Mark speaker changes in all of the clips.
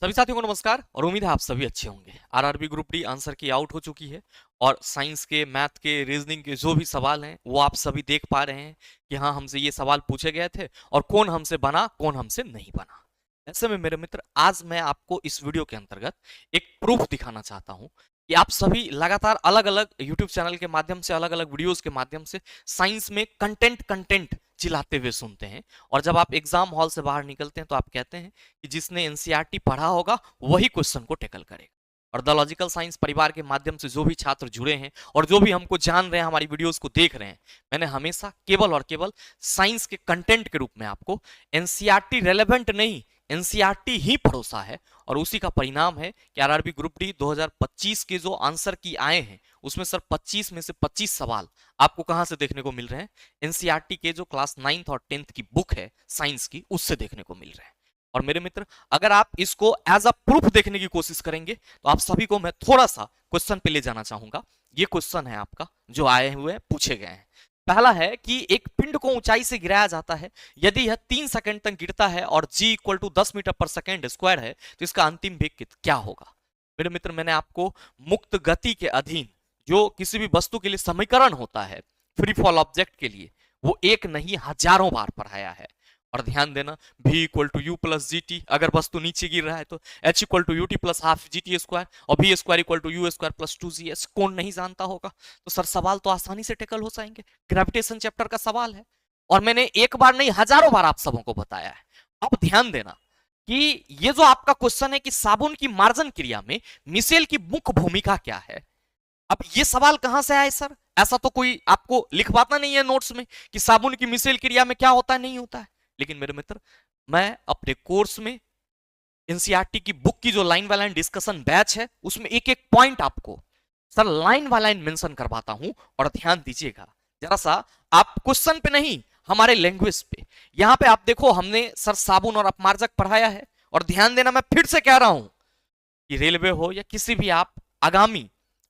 Speaker 1: सभी साथियों को नमस्कार और उम्मीद है आप सभी अच्छे होंगे। आरआरबी ग्रुप डी आंसर की आउट हो चुकी है और साइंस के, मैथ के, रीजनिंग के जो भी सवाल हैं वो आप सभी देख पा रहे हैं कि हाँ हमसे ये सवाल पूछे गए थे और कौन हमसे बना कौन हमसे नहीं बना। ऐसे में मेरे मित्र, आज मैं आपको इस वीडियो के अंतर्गत एक प्रूफ दिखाना चाहता हूँ कि आप सभी लगातार अलग अलग यूट्यूब चैनल के माध्यम से, अलग अलग वीडियोस के माध्यम से साइंस में कंटेंट कंटेंट चिल्लाते हुए सुनते हैं और जब आप एग्जाम हॉल से बाहर निकलते हैं तो आप कहते हैं कि जिसने एनसीईआरटी पढ़ा होगा वही क्वेश्चन को टैकल करेगा। और द लॉजिकल साइंस परिवार के माध्यम से जो भी छात्र जुड़े हैं और जो भी हमको जान रहे हैं, हमारी वीडियोस को देख रहे हैं, मैंने हमेशा केवल और केवल साइंस के कंटेंट के रूप में आपको एनसीईआरटी रेलेवेंट नहीं, एनसीईआरटी ही परोसा है। और उसी का परिणाम है कि आरआरबी ग्रुप डी 2025 के जो आंसर की आए हैं उसमें सर 25 में से 25 सवाल आपको कहां से देखने को मिल रहे हैं? एनसीईआरटी के जो क्लास 9th और 10th की बुक है साइंस की, उससे देखने को मिल रहे हैं। और मेरे मित्र, अगर आप इसको एज अ प्रूफ देखने की कोशिश करेंगे तो आप सभी को मैं थोड़ा सा क्वेश्चन पे ले जाना चाहूंगा। ये क्वेश्चन है आपका जो आए हुए पूछे गए हैं। पहला है कि एक पिंड को ऊंचाई से गिराया जाता है, यदि यह 3 सेकंड तक गिरता है और g इक्वल टू 10 मीटर पर सेकंड स्क्वायर है तो इसका अंतिम वेग क्या होगा? मेरे मित्र, मैंने आपको मुक्त गति के अधीन जो किसी भी वस्तु के लिए समीकरण होता है फ्री फॉल ऑब्जेक्ट के लिए, वो एक नहीं हजारों बार पढ़ाया है। और ध्यान देना, v equal to u plus g t, अगर वस्तु नीचे गिर रहा है तो h equal to u t plus half g t square और v स्क्वायर equal to u square plus 2gh। कौन नहीं जानता होगा? तो सर सवाल तो आसानी से टेकल हो जाएंगे। ग्रेविटेशन चैप्टर का सवाल है और मैंने एक बार नहीं हजारों बार आप सबों को बताया है। अब ध्यान देना कि ये जो आपका क्वेश्चन है कि साबुन की मार्जन क्रिया में मिसेल की मुख्य भूमिका क्या है, अब ये सवाल कहां से आए सर? ऐसा तो कोई आपको लिखवाता नहीं है नोट्स में कि साबुन की मिसेल क्रिया में क्या होता है, नहीं होता है। लेकिन मेरे मित्र, मैं अपने कोर्स में एनसीईआरटी की बुक की जो line by line discussion batch है उसमें एक एक पॉइंट आपको sir line by line mention करवाता हूं। और ध्यान दीजिएगा जरा सा, आप क्वेश्चन पे नहीं, हमारे लैंग्वेज पे। यहां पे आप देखो, हमने सर साबुन और अपमार्जक पढ़ाया है। और ध्यान देना, मैं फिर से कह रहा हूं कि रेलवे हो या किसी भी आप आगामी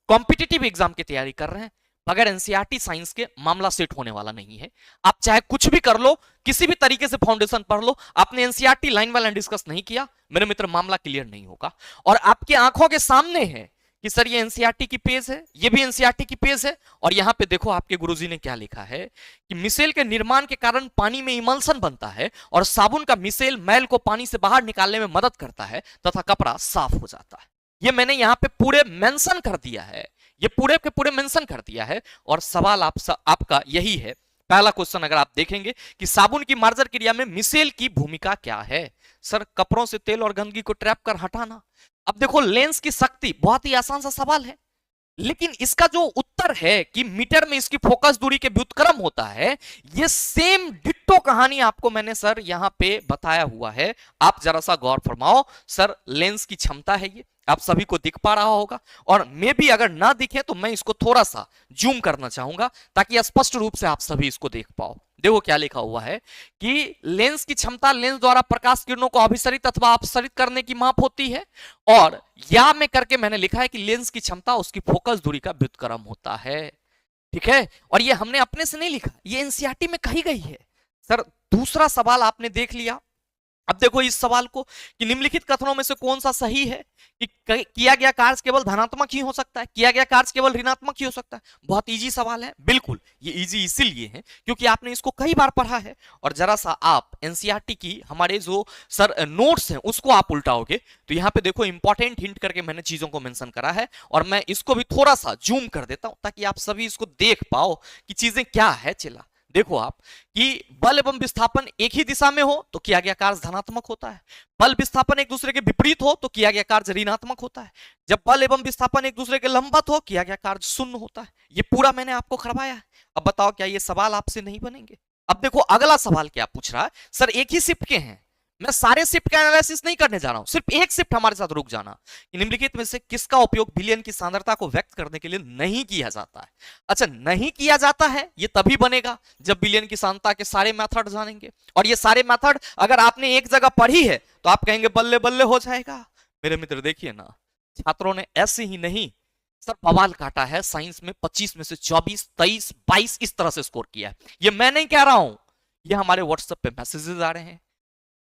Speaker 1: कॉम्पिटिटिव एग्जाम की तैयारी कर रहे हैं, बगैर एनसीईआरटी साइंस के मामला सेट होने वाला नहीं है। आप चाहे कुछ भी कर लो, किसी भी तरीके से फाउंडेशन पढ़ लो, आपने NCERT line by line discuss नहीं किया, मेरे मित्र, मामला क्लियर नहीं होगा। और आपकी आंखों के सामने है कि सर ये एनसीईआरटी की पेज है, ये भी एनसीईआरटी की पेज है। और यहां पे देखो आपके गुरुजी ने क्या लिखा है कि मिसेल के निर्माण के कारण पानी में इमल्सन बनता है और साबुन का मिसेल मैल को पानी से बाहर निकालने में मदद करता है तथा कपड़ा साफ हो जाता है। ये मैंने यहां पे पूरे मेंशन कर दिया है, ये पूरे के पूरे मेंशन कर दिया है। और सवाल आपका यही है। पहला क्वेश्चन अगर आप देखेंगे कि साबुन की मार्जर क्रिया में मिसेल की भूमिका क्या है? सर कपड़ों से तेल और गंदगी को ट्रैप कर हटाना। अब देखो, लेंस की शक्ति, बहुत ही आसान सा सवाल है, लेकिन इसका जो उत्तर है कि मीटर में इसकी फोकस दूरी के व्युत्क्रम होता है, ये सेम डिट्टो कहानी आपको मैंने सर यहां पे बताया हुआ है। आप जरा सा गौर फरमाओ। सर लेंस की क्षमता है, ये आप सभी को दिख पा रहा होगा। और मे भी अगर ना दिखे तो मैं इसको थोड़ा सा जूम करना चाहूंगा ताकि स्पष्ट रूप से आप सभी इसको देख पाओ। देखो क्या लिखा हुआ है कि लेंस की क्षमता लेंस द्वारा प्रकाश किरणों को अभिसरित अथवा अपसरित करने की माप होती है। और या में करके मैंने लिखा है कि लेंस की क्षमता उसकी फोकस दूरी का व्युत्क्रम होता है। ठीक है, और ये हमने अपने से नहीं लिखा, ये एनसीईआरटी में कही गई है। सर दूसरा सवाल आपने देख लिया। अब देखो इस सवाल को कि निम्नलिखित कथनों में से कौन सा सही है कि किया गया कार्य केवल धनात्मक ही हो सकता है, किया गया कार्य केवल ऋणात्मक ही हो सकता है। बहुत इजी सवाल है। बिल्कुल ये इजी इसीलिए है क्योंकि आपने इसको कई बार पढ़ा है। और जरा सा आप एनसीईआरटी की हमारे जो सर नोट्स हैं उसको आप उल्टाओगे तो यहाँ पे देखो इंपॉर्टेंट हिंट करके मैंने चीजों को मेंशन करा है। और मैं इसको भी थोड़ा सा जूम कर देता हूं ताकि आप सभी इसको देख पाओ कि चीजें क्या है। चिल्ला देखो आप कि बल एवं विस्थापन एक ही दिशा में हो तो किया गया कार्य धनात्मक होता है, बल विस्थापन एक दूसरे के विपरीत हो तो किया गया कार्य ऋणात्मक होता है, जब बल एवं विस्थापन एक दूसरे के लंबवत हो किया गया कार्य शून्य होता है। ये पूरा मैंने आपको करवाया है। अब बताओ क्या ये सवाल आपसे नहीं बनेंगे? अब देखो अगला सवाल क्या पूछ रहा है, सर एक ही शिफ्ट के हैं, मैं सारे शिफ्ट का एनालिसिस नहीं करने जा रहा हूं, सिर्फ एक शिफ्ट हमारे साथ रुक जाना। निम्नलिखित में से किसका उपयोग विलयन की सांद्रता को व्यक्त करने के लिए नहीं किया जाता है? अच्छा, नहीं किया जाता है ये तभी बनेगा जब विलयन की सांद्रता के सारे मेथड जानेंगे। और ये सारे मेथड अगर आपने एक जगह पढ़ी है तो आप कहेंगे बल्ले बल्ले हो जाएगा। मेरे मित्र देखिए ना, छात्रों ने ऐसे ही नहीं सर बवाल काटा है साइंस में। 25 में से 24, 23, 22 इस तरह से स्कोर किया है। ये मैं नहीं कह रहा हूं, ये हमारे व्हाट्सएप पे मैसेजेस आ रहे हैं।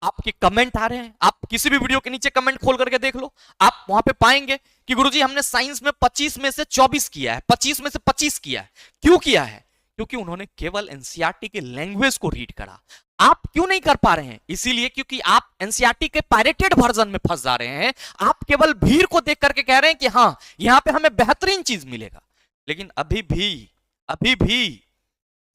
Speaker 1: आपके कमेंट आ रहे हैं, आप किसी भी वीडियो के नीचे कमेंट खोल करके देख लो, आप वहां पे पाएंगे कि गुरुजी हमने साइंस में 25 में से 24 किया है, 25 में से 25 किया है। क्यों किया है? क्योंकि उन्होंने केवल एनसीईआरटी के लैंग्वेज को रीड करा। आप क्यों नहीं कर पा रहे हैं? इसीलिए क्योंकि आप एनसीईआरटी के पायरेटेड वर्जन में फंस जा रहे हैं। आप केवल भीड़ को देख करके कह रहे हैं कि हाँ यहां पे हमें बेहतरीन चीज मिलेगा, लेकिन अभी भी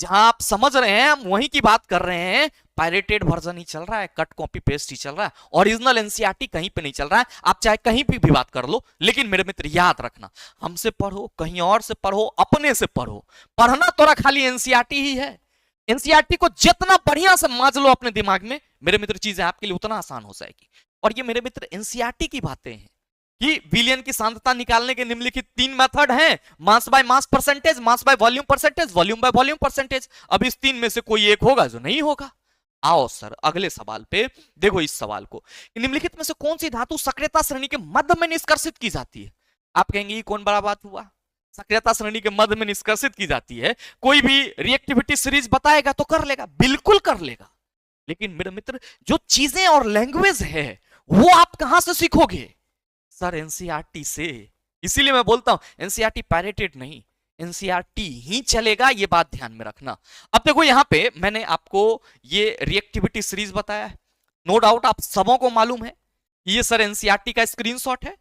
Speaker 1: जहां आप समझ रहे हैं हम वहीं की बात कर रहे हैं। पायरेटेड वर्जन ही चल रहा है, कट कॉपी पेस्ट ही चल रहा है, ओरिजिनल एनसीईआरटी कहीं पे नहीं चल रहा है। आप चाहे कहीं पे भी बात कर लो, लेकिन मेरे मित्र याद रखना, हमसे पढ़ो, कहीं और से पढ़ो, अपने से पढ़ो, पढ़ना तो खाली एनसीईआरटी ही है। एनसीईआरटी को जितना बढ़िया से मांझ लो अपने दिमाग में, मेरे मित्र चीजें आपके लिए उतना आसान हो जाएगी। और ये मेरे मित्र एनसीईआरटी की बातें हैं कि विलियन की सांद्रता निकालने के निम्नलिखित 3 मेथड हैं, mass by mass percentage, mass by volume percentage, volume by volume percentage. अब इस 3 में से कोई एक होगा जो नहीं होगा। आओ सर अगले सवाल पे देखो, इस सवाल को, निम्नलिखित में से कौन सी धातु सक्रियता श्रेणी के मध्य में निष्कर्षित की जाती है? आप कहेंगे ये कौन बड़ा बात हुआ, सक्रियता श्रेणी के मध्य में निष्कर्षित की जाती है। कोई भी रिएक्टिविटी सीरीज बताएगा तो कर लेगा, बिल्कुल कर लेगा, लेकिन मेरे मित्र जो चीजें और लैंग्वेज है वो आप कहां से सीखोगे? सर एनसीईआरटी से। इसीलिए मैं बोलता हूं एनसीईआरटी पायरेटेड नहीं, एनसीईआरटी ही चलेगा, ये बात ध्यान में रखना। अब देखो यहां पे मैंने आपको ये रिएक्टिविटी सीरीज बताया है, नो डाउट आप सबों को मालूम है ये सर एनसीईआरटी का स्क्रीनशॉट है।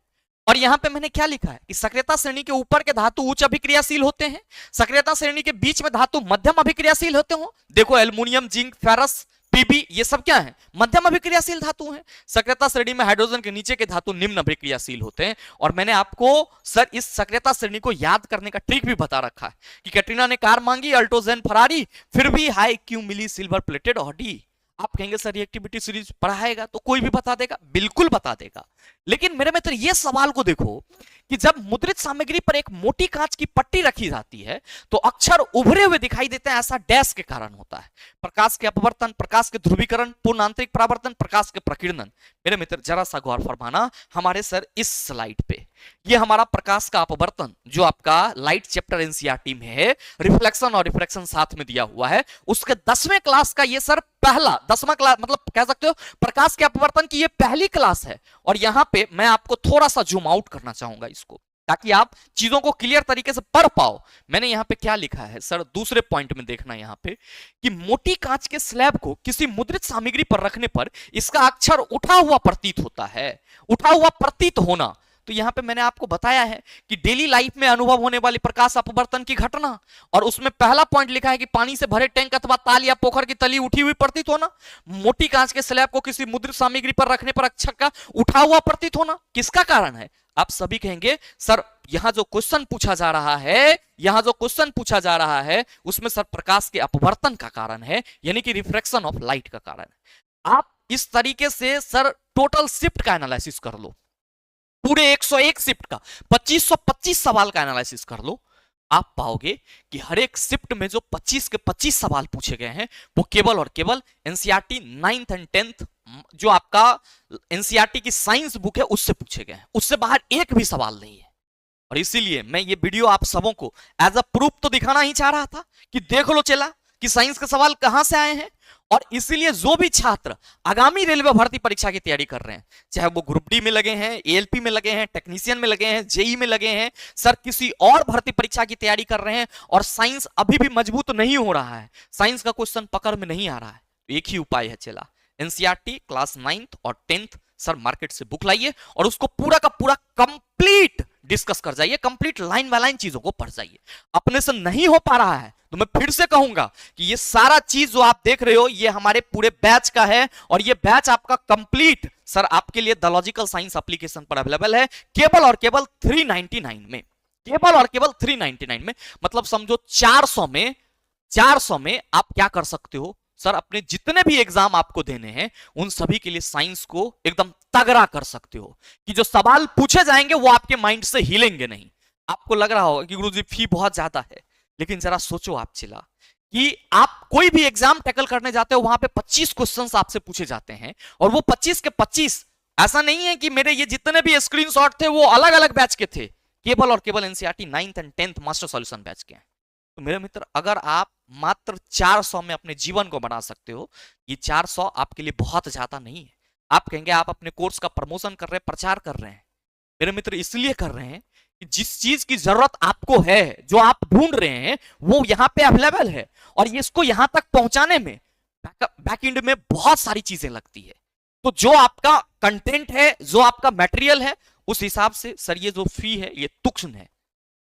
Speaker 1: और यहां पे मैंने क्या लिखा है कि सक्रियता श्रेणी के ऊपर के धातु उच्च अभिक्रियाशील होते हैं, सक्रियता श्रेणी के बीच में धातु मध्यम अभिक्रियाशील होते हो। देखो एल्युमिनियम, जिंक, फेरस, पीबी, ये सब क्या है? मध्यम अभिक्रियाशील धातु हैं। सक्रियता श्रेणी में हाइड्रोजन के नीचे के धातु निम्न अभिक्रियाशील होते हैं। और मैंने आपको सर इस सक्रियता श्रेणी को याद करने का ट्रिक भी बता रखा है कि कैटरीना ने कार मांगी, अल्टोजेन फरारी, फिर भी हाई क्यों मिली सिल्वर प्लेटेड ऑडी। आप कहेंगे सर रिएक्टिविटी सीरीज पढ़ाएगा तो कोई भी बता देगा, बिल्कुल बता देगा, लेकिन मेरे मित्र ये सवाल को देखो कि जब मुद्रित सामग्री पर एक मोटी कांच की पट्टी रखी जाती है तो अक्षर उभरे हुए दिखाई देते हैं, ऐसा डैश के कारण होता है। प्रकाश के अपवर्तन, प्रकाश के ध्रुवीकरण, पूर्ण आंतरिक परावर्तन, प्रकाश के प्रकीर्णन। मेरे मित्र जरा सा गौर फरमाना हमारे सर इस स्लाइड पे, ये हमारा प्रकाश का अपवर्तन जो आपका लाइट चैप्टर एनसीईआरटी में है, रिफ्लेक्शन और रिफ्रैक्शन साथ में दिया हुआ है, उसके 10वें क्लास का ये सर पहला 10वां क्लास, मतलब कह सकते हो प्रकाश के अपवर्तन की ये पहली क्लास है। और यहां पे मैं आपको थोड़ा सा जूम आउट करना चाहूंगा इसको, ताकि आप चीजों को क्लियर तरीके से पढ़ पाओ। मैंने यहां पे क्या लिखा है सर, दूसरे पॉइंट में देखना यहां पे कि मोटी कांच के स्लैब को किसी मुद्रित सामग्री पर रखने पर इसका अक्षर उठा हुआ प्रतीत होता है। उठा हुआ प्रतीत होना, तो यहां पे मैंने आपको बताया है कि डेली लाइफ में अनुभव होने वाली प्रकाश अपवर्तन की घटना, और उसमें पहला पॉइंट लिखा है कि पानी से भरे टैंक अथवा ताल या पोखर की तली उठी हुई प्रतीत होना। मोटी कांच के स्लैब को किसी मुद्रित सामग्री पर रखने पर अक्षर का उठा हुआ प्रतीत होना, किसका कारण है? आप सभी कहेंगे सर यहां जो क्वेश्चन पूछा जा रहा है, यहां जो क्वेश्चन पूछा जा रहा है उसमें सर प्रकाश के अपवर्तन का कारण है, यानी कि रिफ्रैक्शन ऑफ लाइट का कारण है। आप इस तरीके से सर टोटल शिफ्ट का एनालिसिस कर लो, पूरे 101 शिफ्ट का 2525 सवाल का एनालिसिस कर लो, आप पाओगे कि हर एक शिफ्ट में जो 25 के 25 सवाल पूछे गए हैं वो केवल और केवल एनसीईआरटी 9th एंड 10th जो आपका एनसीईआरटी की साइंस बुक है उससे पूछे गए हैं, उससे बाहर एक भी सवाल नहीं है। और इसीलिए मैं ये वीडियो आप सबों को एज अ प्रूफ तो दिखाना ही चाह रहा था कि देख लो चला कि साइंस के सवाल कहां से आए हैं। और इसीलिए जो भी छात्र आगामी रेलवे भर्ती परीक्षा की तैयारी कर रहे हैं, चाहे वो ग्रुप डी में लगे हैं, एएलपी में लगे हैं, टेक्नीशियन में लगे हैं, जेई में लगे हैं, सर किसी और भर्ती परीक्षा की तैयारी कर रहे हैं और साइंस अभी भी मजबूत नहीं हो रहा है, साइंस का क्वेश्चन पकड़ में नहीं आ रहा है, तो एक ही उपाय है चला, एनसीईआरटी क्लास 9th और 10th सर मार्केट से बुक लाइए और उसको पूरा का पूरा कंप्लीट डिस्कस कर जाइए, कंप्लीट लाइन बाय लाइन चीजों को पढ़ जाइए। अपने से नहीं हो पा रहा है तो मैं फिर से कहूंगा कि ये सारा चीज जो आप देख रहे हो ये हमारे पूरे बैच का है और ये बैच आपका कंप्लीट सर आपके लिए द लॉजिकल साइंस एप्लीकेशन पर अवेलेबल है, केवल और केवल 399 में, केवल और केवल 399 में। मतलब समझो 400 में आप क्या कर सकते हो सर, अपने जितने भी एग्जाम आपको देने हैं उन सभी के लिए साइंस को एकदम तगड़ा कर सकते हो कि जो सवाल पूछे जाएंगे वो आपके माइंड से हिलेंगे नहीं। आपको लग रहा होगा कि गुरुजी फी बहुत ज्यादा है, लेकिन जरा सोचो आप चिल्ला कि आप कोई भी एग्जाम टैकल करने जाते हो वहां पे 25 क्वेश्चंस आपसे पूछे जाते हैं और वो 25 के 25 ऐसा नहीं है कि मेरे ये जितने भी स्क्रीनशॉट थे वो अलग अलग बैच के थे, केवल और केवल NCERT 9th and 10th master solution batch के हैं। तो मेरे मित्र अगर आप मात्र 400 में अपने जीवन को बना सकते हो। ये 400 आपके लिए बहुत ज्यादा नहीं है। आप कहेंगे आप अपने कोर्स का प्रमोशन कर रहे हैं, प्रचार कर रहे हैं। मेरे मित्र इसलिए कर रहे हैं कि जिस चीज की जरूरत आपको है, जो आप ढूंढ रहे हैं, वो यहां पे अवेलेबल है। और इसको यहां तक पहुंचाने में बैक एंड में बहुत सारी चीजें लगती है। तो जो आपका कंटेंट है, जो आपका मटेरियल है, उस हिसाब से सर ये जो फी है ये तुच्छ है।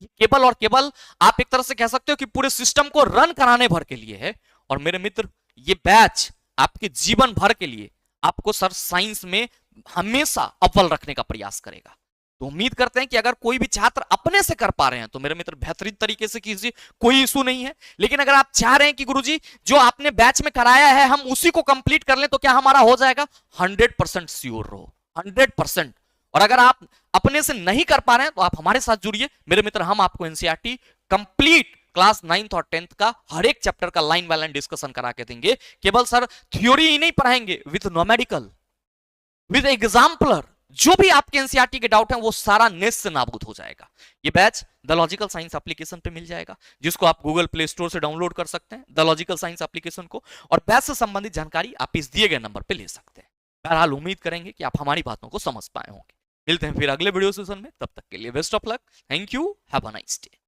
Speaker 1: केवल और केवल आप एक तरह से कह सकते हो कि पूरे सिस्टम को रन कराने भर के लिए है। और मेरे मित्र ये बैच आपके जीवन भर के लिए आपको सर साइंस में हमेशा अव्वल रखने का प्रयास करेगा। तो उम्मीद करते हैं कि अगर कोई भी छात्र अपने से कर पा रहे हैं तो मेरे मित्र बेहतरीन तरीके से कीजिए, कोई इशू नहीं है। लेकिन अगर आप चाह रहे हैं कि गुरुजी जो आपने बैच में कराया है हम उसी को कंप्लीट कर लें तो क्या हमारा हो जाएगा, 100% श्योर रहो, 100%। और अगर आप अपने से नहीं कर पा रहे हैं तो आप हमारे साथ जुड़िए मेरे मित्र। हम आपको एनसीईआरटी कंप्लीट क्लास 9th और 10th का हर एक चैप्टर का लाइन बाय लाइन डिस्कशन करा के देंगे। केवल सर थ्योरी ही नहीं पढ़ाएंगे, विद न्यूमेरिकल, विद एग्जाम्पलर। जो भी आपके एनसीईआरटी के डाउट हैं वो सारा नेस से नाबूद हो जाएगा। ये batch the logical science application पे मिल जाएगा, जिसको आप गूगल प्ले स्टोर से डाउनलोड कर सकते हैं, द लॉजिकल साइंस एप्लीकेशन को। और बैच से संबंधित जानकारी आप इस दिए गए नंबर पे ले सकते हैं। बहरहाल उम्मीद करेंगे कि आप हमारी बातों को समझ पाए होंगे। मिलते हैं फिर अगले वीडियो सेशन में, तब तक के लिए best of luck, thank you, have a nice day.